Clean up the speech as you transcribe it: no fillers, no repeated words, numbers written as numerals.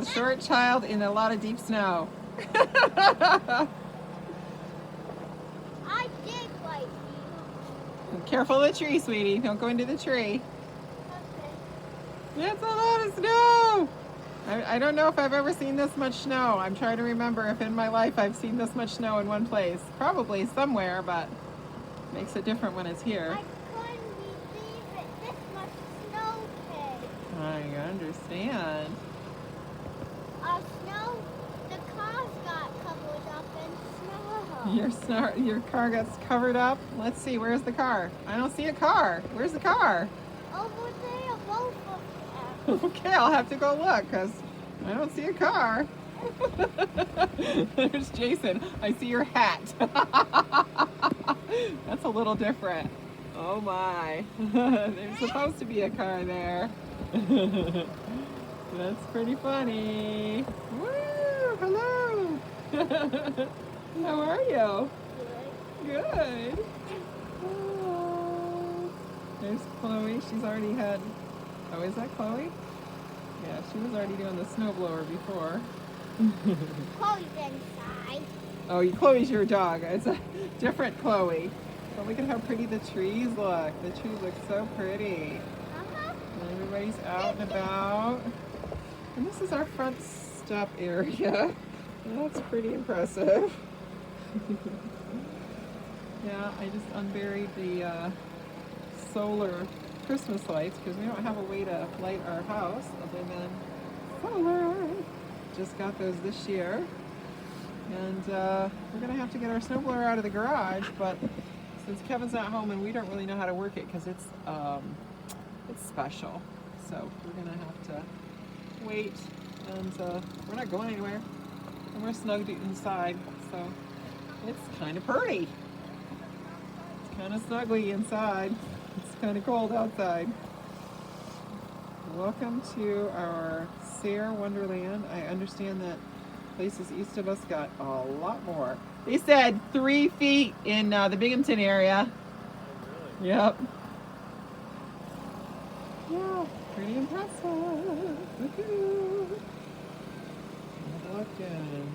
a short child in a lot of deep snow. I did like you. Careful of the tree, sweetie. Don't go into the tree. Okay. It's a lot of snow. I don't know if I've ever seen this much snow. I'm trying to remember if in my life I've seen this much snow in one place. Probably somewhere, but it makes it different when it's here. I couldn't believe it. This much snow came. I understand. Snow, the cars got covered up in snow. Your car gets covered up. Let's see, where's the car? I don't see a car. Where's the car? Over there, both of them. Okay, I'll have to go look because I don't see a car. There's Jason. I see your hat. That's a little different. Oh my. There's supposed to be a car there. That's pretty funny. Woo! Hello. How are you? Good. Oh. There's Chloe. She's already had. Oh, is that Chloe? Yeah, she was already doing the snowblower before. Chloe's inside. Oh, Chloe's your dog. It's a different Chloe. But look at how pretty the trees look. The trees look so pretty. And everybody's out and about. And this is our front step area. That's pretty impressive. Yeah, I just unburied the solar Christmas lights because we don't have a way to light our house other than solar. Just got those this year. And we're going to have to get our snowblower out of the garage, but since Kevin's not home and we don't really know how to work it because it's special. So we're going to have to wait, and we're not going anywhere. And we're snugged inside, so it's kind of pretty. It's kind of snuggly inside. It's kind of cold outside. Welcome to our Sayre Wonderland. I understand that places east of us got a lot more. They said 3 feet in the Binghamton area. Really? Yep. Yeah, pretty impressive. Woohoo. Good looking.